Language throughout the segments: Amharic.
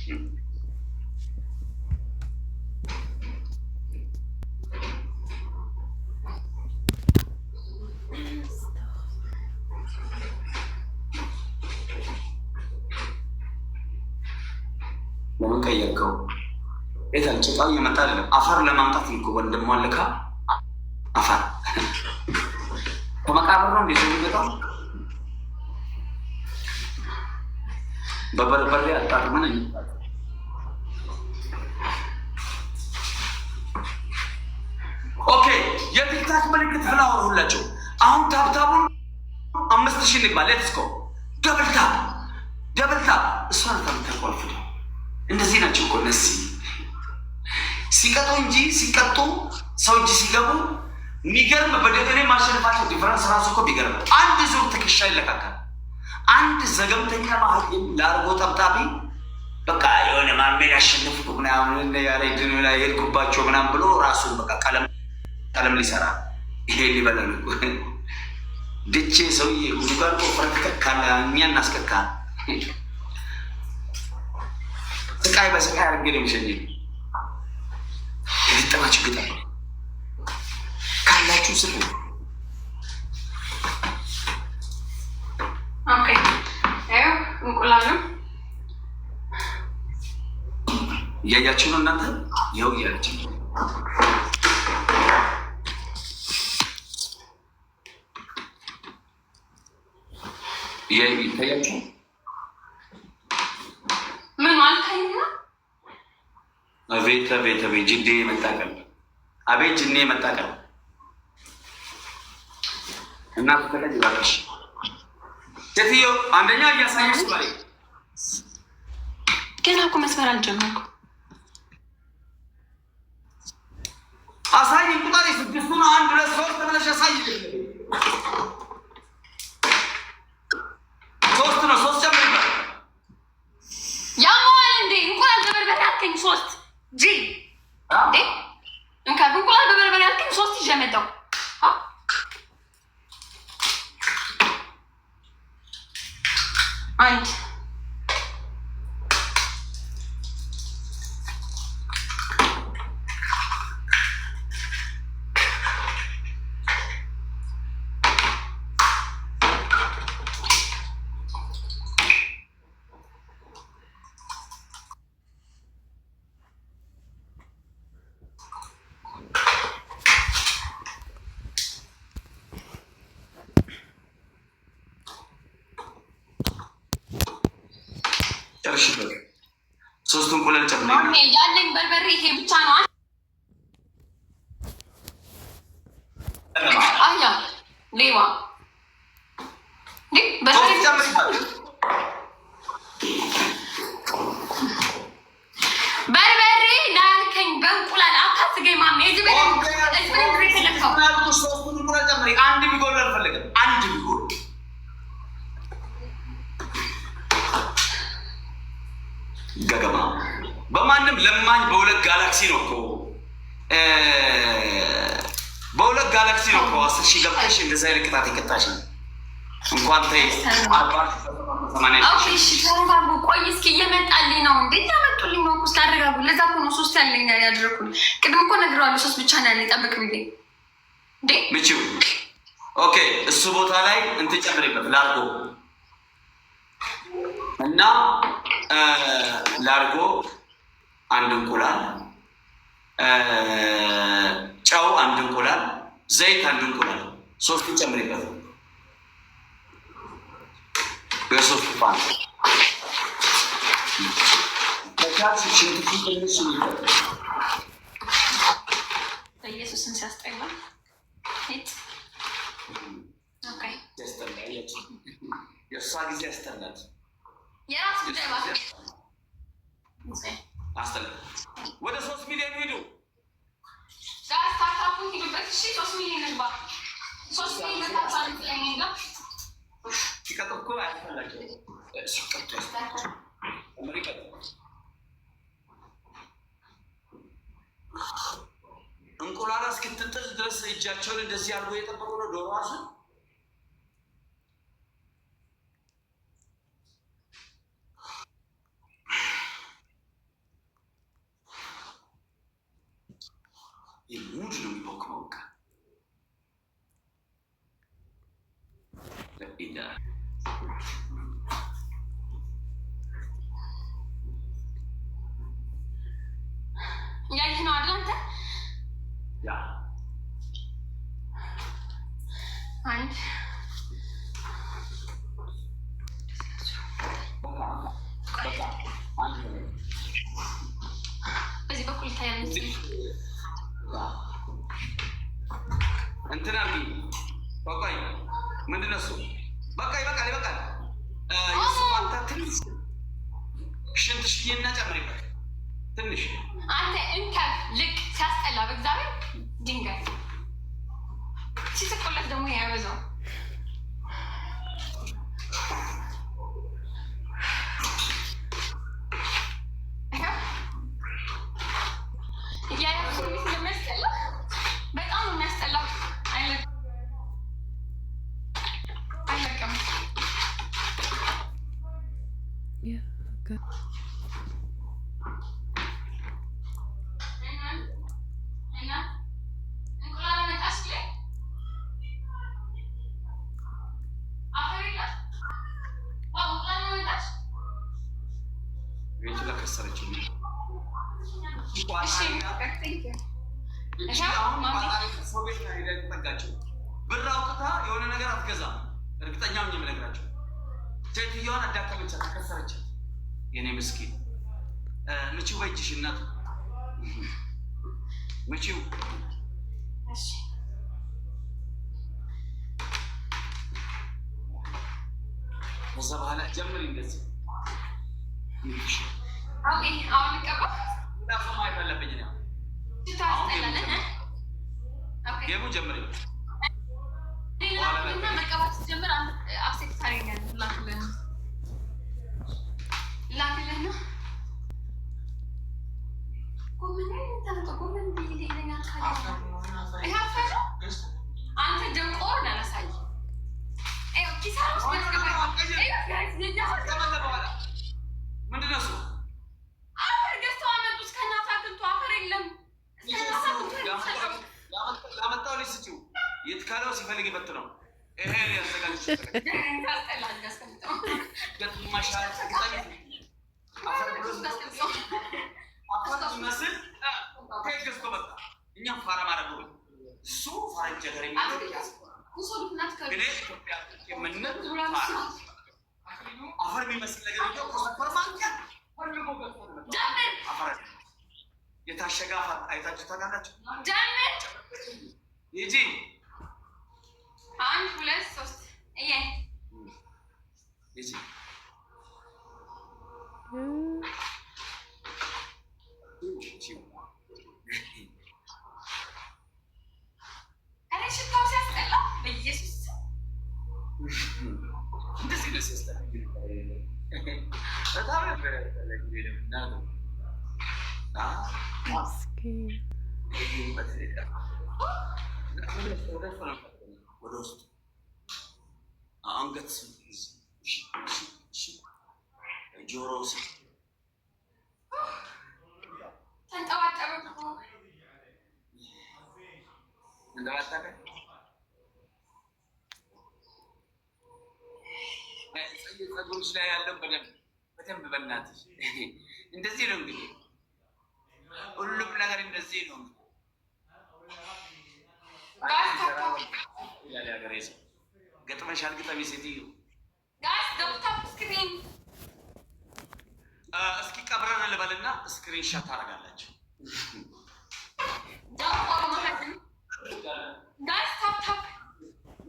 ለምን ቀየርከው? የታል ጭቃው እየመጣ አይደለም። አፈር ለማምጣት እኮ ወንድሟ ልካ አፈር ከመቃብር ነው እንዴት የሚመጣው? በበርበሬ አጣጥመን ኦኬ። የቲክታክ ምልክት ፍላወር ሁላቸው አሁን ታብታቡን 5000 ንግባ። ሌትስ ጎ ደብልታብ እሷን ታቆልፍ ነው። እንደዚህ ናቸው እኮ እነዚህ ሲቀጡ እንጂ ሲቀጡ ሰው እንጂ ሲገቡ የሚገርም በደገኔ ማሸነፋቸው ዲፈረንስ ራሱ እኮ ቢገርም አንድ ዙር ትከሻ ይለካካል። አንድ ዘገምተኛ ባህል ለአርጎ ጠብጣቢ በቃ የሆነ ማሜን ያሸነፍኩ ምናምን ያለ ድንና የሄድኩባቸው ምናምን ብሎ ራሱን በቃ ቀለም ሊሰራ ይሄ ሊበላል ድቼ ሰውዬ ጉድጓድ ቆፍረህ ትከካለህ፣ እኛ እናስከካል። ስቃይ በስቃይ አድርጌ ነው የሚሸኘኝ። የገጠማችሁ ግጣ ካላችሁ ስጡ። ኦኬ እንቁላሉ እያያችሁ ነው እናንተ። ይኸው እያለች ይታያችሁ። ምን አልታይም ነው? አቤት ጅዴ መጣቀል፣ አቤት ጅኔ መጣቀል እና ተከታጅ ባለሽ ሴትዮ አንደኛ እያሳየሽ ባለ ገና እኮ መስመር አልጀመርኩ። አሳይ ቁጣሪ 6 ነው 1 2 3 ተመለሽ አሳይ 3 ነው 3 ጀምር ያማል እንዴ እንቁላል በበርበሬ አልከኝ 3 ጂ እንዴ እንቁላል በበርበሬ አልከኝ 3 ይዤ መጣሁ። አንድ ሶስቱን እንቁላል ጨምሬ ያለኝ በርበሬ ይሄ ብቻ ነው። አያ ሌዋ በርበሬ ላልከኝ በእንቁላል አታስገኝ ማሜ። ሶስቱን እንቁላል ጨምሬ አንድ ቢጎል አልፈለግም። አንድ ቢጎል ገገማ በማንም ለማኝ በሁለት ጋላክሲ ነው እኮ በሁለት ጋላክሲ ነው እኮ 10,000 ገብተሽ እንደዛ አይነት ቅጣት የቀጣሽ እንኳን ተይ 40 እሺ ተረጋጉ። ቆይ እስኪ እየመጣልኝ ነው እንዴ? ያመጡልኝ ነው እኮ ታረጋጉ። ለዛ እኮ ነው 3 ያለኝ ያደረኩኝ። ቅድም እኮ ነግሬዋለሁ 3 ብቻ ነው ያለኝ። ጠብቅ ብዬ እንዴ ምቺው ኦኬ። እሱ ቦታ ላይ እንትን ጨምሬበት ላርጎ እና ላርጎ አንድ እንቁላል፣ ጨው አንድ እንቁላል፣ ዘይት አንድ እንቁላል፣ 3 ጨምሬበት በሶስት ፓን ከታች ሽንት ትንሽ ነው። ኢየሱስን ሲያስጠላ ሄት ኦኬ ያስጠላል። የእሷ ጊዜ ያስጠላል። የራስ ጉዳይ ባክ አስተላ ወደ 3 ሚሊዮን ሄዱ። ጋር ታታፉ ሄዱበት። እሺ 3 ሚሊዮን ነባ 3 ሚሊዮን ታታፉ ለኔጋ ሲቀጥኩ አይፈላቸው እሱ ቀጥቶ አሜሪካ እንቁላል እስክትጥል ድረስ እጃቸውን እንደዚህ አድርጎ የጠበቁ ነው። ዶሮ አሱ ሙድ ነው የሚቦክመው። በቃ ለኢዳ ያይህ ነው አይደል አንተ? ያ አንድ በዚህ በኩል ይታያል። እንትን አልኩኝ። ቆይ ምንድን ነው እሱ? በቃ ይበቃል፣ ይበቃል። የስፋታ ትንሽ ሽንት ሽዬና ጨምሪበት ትንሽ። አንተ እንከፍ ልቅ ሲያስጠላ በእግዚአብሔር ድንጋይ ሲስቆለት ደግሞ ያበዛው ብር አውጥታ የሆነ ነገር አትገዛም። እርግጠኛውን የምነግራቸው ሴትዮዋን አዳከመቻት፣ አከሰረቻት። የኔ ምስኪን ምቺው በእጅሽ እናት ምቺው። ከዛ በኋላ ጀምሪ እንደዚህ አሁን ቀባ ማየት አለብኝ ነው። ገቡ ጀምሪ ሌላ መቀባት ጀምር። አክሴፕት ታደርጊያለሽ። ላክልህ ነው አንተ ደንቆር ላላሳይ ኪሳራ ውስጥ ምንድን ነው እሱ? አፈር ገዝተው አመጡት። ከእናት አክልቶ አፈር የለም። ላመጣው ልጅ ስጪው። የት ካለው ሲፈልግ ይበት ነው። ይሄ ያዘጋጅ መስል ገዝቶ መጣ። እኛም ፋራ ማድረግ እሱ ፋረንጀ ገር አፈር የሚመስል ነገር ከሱፐር ማርኬት የታሸገ አፈር አይታችሁ ታውቃላችሁ? ይጂ አንድ ሁለት ሶስት ይሄ ይጂ አረ ሽታው ሲያስጠላ በኢየሱስ እንደዚህ ነው ሲያስጠላ። በጣም ነበር ወደ ውስጥ አንገት ጆሮ ተንጠባጠበ እንደባጠበ ጸጉርሽ ላይ ያለው በደንብ በእናትሽ እንደዚህ ነው እንግዲህ ሁሉም ነገር እንደዚህ ነው። ገጥመሻል? ግጠሚ ሴትዮ። እስኪ ቀብረን ልበልና ስክሪንሻት ታደርጋላችሁ።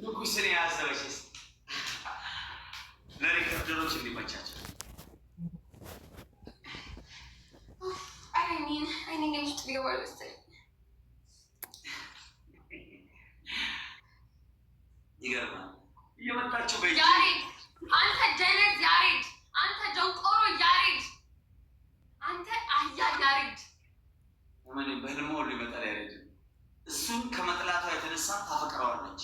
ንጉስን የያዘ መቼስ ለሪከርደሮች እንዲመቻቸው ይገርማል። እየመጣችሁ ያሬድ፣ አንተ ጀነት ያሬድ፣ አንተ ጀንቆሮ ያሬድ፣ አንተ አህያ ያሬድ። በህልሞ ሁሉ ይመጣል ያሬድ። እሱን ከመጥላቷ የተነሳ ታፈቅረዋለች።